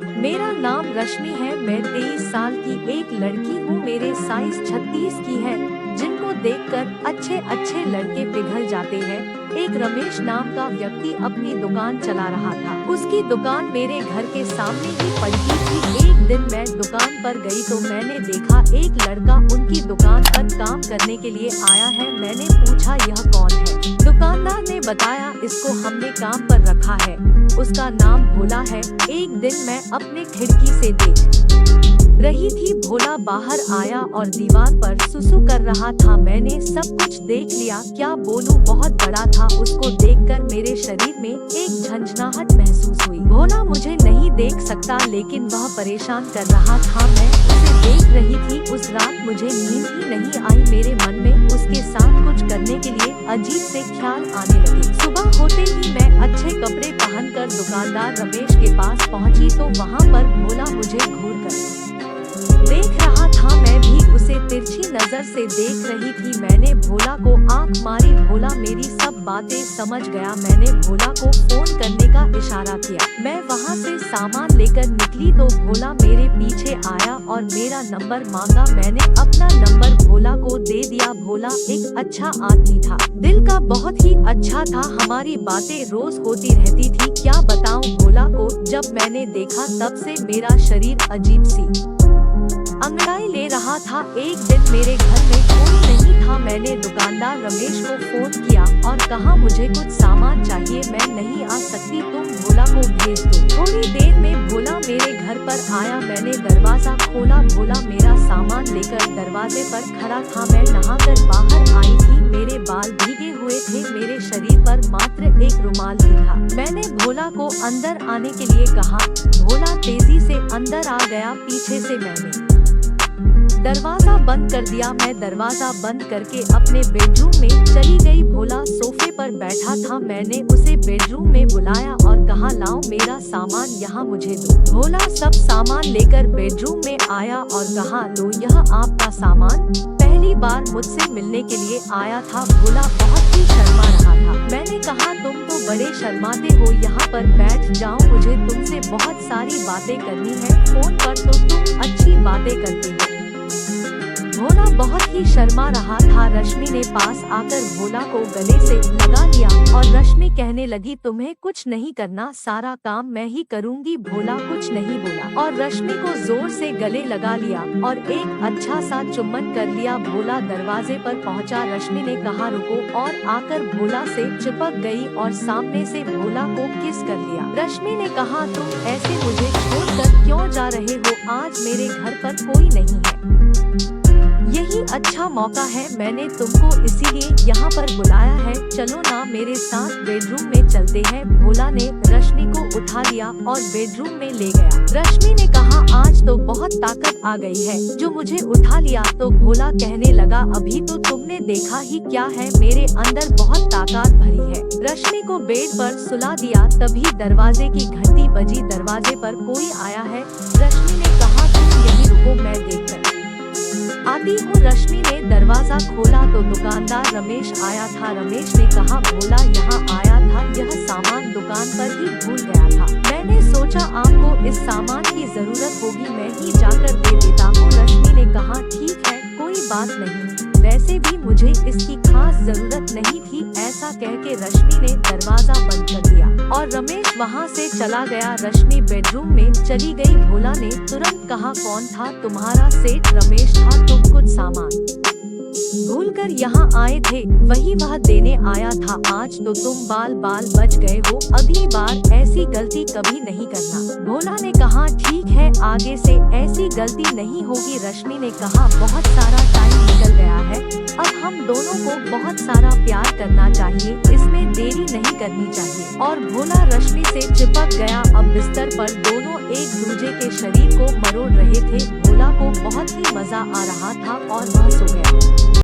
मेरा नाम रश्मि है। मैं 23 साल की एक लड़की हूँ। मेरे साइज 36 की है, जिनको देखकर अच्छे अच्छे लड़के पिघल जाते हैं। एक रमेश नाम का व्यक्ति अपनी दुकान चला रहा था। उसकी दुकान मेरे घर के सामने ही पड़ती थी। एक दिन मैं दुकान पर गई तो मैंने देखा एक लड़का उनकी दुकान पर काम करने के लिए आया है। मैंने पूछा यह कौन है? दुकानदार ने बताया इसको हमने काम पर रखा है, उसका नाम भोला है। एक दिन मैं अपने खिड़की से देख रही थी, भोला बाहर आया और दीवार पर सुसु कर रहा था। मैंने सब कुछ देख लिया। क्या बोलूं, बहुत बड़ा था। उसको देखकर मेरे शरीर में एक झंझनाहट महसूस हुई। भोला मुझे नहीं देख सकता, लेकिन वह परेशान कर रहा था। मैं उसे देख रही थी। उस रात मुझे नींद ही नहीं आई। मेरे मन में उसके साथ कुछ करने के लिए अजीब से ख्याल आने लगे। सुबह होते ही मैं अच्छे कपड़े पहनकर दुकानदार रमेश के पास पहुंची तो वहां पर भोला मुझे घूरकर देख रहा था। मैं भी उसे तिरछी नजर से देख रही थी। मैंने भोला को आंख मारी। भोला मेरी सब बातें समझ गया। मैंने भोला को फोन करने का इशारा किया। मैं वहां से सामान लेकर निकली तो भोला मेरे पीछे आया और मेरा नंबर मांगा। मैंने अपना नंबर भोला को दे दिया। भोला एक अच्छा आदमी था, दिल का बहुत ही अच्छा था। हमारी बातें रोज होती रहती थी। क्या बताऊं भोला को, जब मैंने देखा तब से मेरा शरीर अजीब सी अंगड़ाई ले रहा था। एक दिन मेरे घर में कोई नहीं था। मैंने दुकानदार रमेश को फोन किया और कहा मुझे कुछ सामान चाहिए, मैं नहीं आ सकती, तुम भोला को भेज दो। थोड़ी देर में भोला मेरे घर पर आया। मैंने दरवाजा खोला। भोला मेरा सामान लेकर दरवाजे पर खड़ा था। मैं नहाकर बाहर आई थी। मेरे बाल भीगे हुए थे। मेरे शरीर पर मात्र एक रुमाल ही था। मैंने भोला को अंदर आने के लिए कहा। भोला तेजी से अंदर आ गया। पीछे से मैंने दरवाजा बंद कर दिया। मैं दरवाजा बंद करके अपने बेडरूम में चली गई। भोला सोफे पर बैठा था। मैंने उसे बेडरूम में बुलाया और कहा लाओ मेरा सामान यहाँ मुझे दो। भोला सब सामान लेकर बेडरूम में आया और कहा लो यह आपका सामान। पहली बार मुझसे मिलने के लिए आया था। भोला बहुत ही शर्मा रहा था। मैंने कहा तुम तो बड़े शर्माते हो, यहाँ पर बैठ जाओ, मुझे तुमसे बहुत सारी बातें करनी है। फोन पर तो तुम अच्छी बातें करते हो। भोला बहुत ही शर्मा रहा था। रश्मि ने पास आकर भोला को गले से लगा लिया और रश्मि कहने लगी तुम्हें कुछ नहीं करना, सारा काम मैं ही करूंगी। भोला कुछ नहीं बोला और रश्मि को जोर से गले लगा लिया और एक अच्छा सा चुम्बन कर लिया। भोला दरवाजे पर पहुंचा। रश्मि ने कहा रुको और आकर भोला से चिपक गई और सामने से भोला को किस कर लिया। रश्मि ने कहा तुम ऐसे मुझे छोड़कर क्यों जा रहे हो? आज मेरे घर पर कोई नहीं है, यही अच्छा मौका है, मैंने तुमको इसीलिए यहाँ पर बुलाया है। चलो ना मेरे साथ बेडरूम में चलते हैं। भोला ने रश्मि को उठा लिया और बेडरूम में ले गया। रश्मि ने कहा आज तो बहुत ताकत आ गई है जो मुझे उठा लिया। तो भोला कहने लगा अभी तो तुमने देखा ही क्या है, मेरे अंदर बहुत ताकत भरी है। रश्मि को बेड पर सुला दिया। तभी दरवाजे की घंटी बजी। दरवाजे पर कोई आया है। रश्मि ने कहा तुम यहीं रुको, मैं देखकर आती हूँ। रश्मि ने दरवाजा खोला तो दुकानदार रमेश आया था। रमेश ने कहा भोला यहाँ आया था, यह सामान दुकान पर ही भूल गया था। मैंने सोचा आपको इस सामान की जरूरत होगी, मैं ही जाकर दे देता हूँ। रश्मि ने कहा ठीक है, कोई बात नहीं, वैसे भी मुझे इसकी खास जरूरत नहीं थी। ऐसा कह के रश्मि ने दरवाजा बंद कर दिया और रमेश वहां से चला गया। रश्मि बेडरूम में चली गई। भोला ने तुरंत कहा कौन था? तुम्हारा सेठ रमेश था, तुम कुछ सामान भूलकर यहाँ आए थे, वही वह देने आया था। आज तो तुम बाल बच गए हो, अगली बार ऐसी गलती कभी नहीं करना। भोला ने कहा ठीक है, आगे से ऐसी गलती नहीं होगी। रश्मि ने कहा बहुत सारा टाइम निकल गया है, अब हम दोनों को बहुत सारा प्यार करना चाहिए, इसमें देरी नहीं करनी चाहिए। और भोला रश्मि से चिपक गया। अब बिस्तर पर दोनों एक दूसरे के शरीर को मरोड़ रहे थे। भोला को बहुत ही मजा आ रहा था और वह सो गया।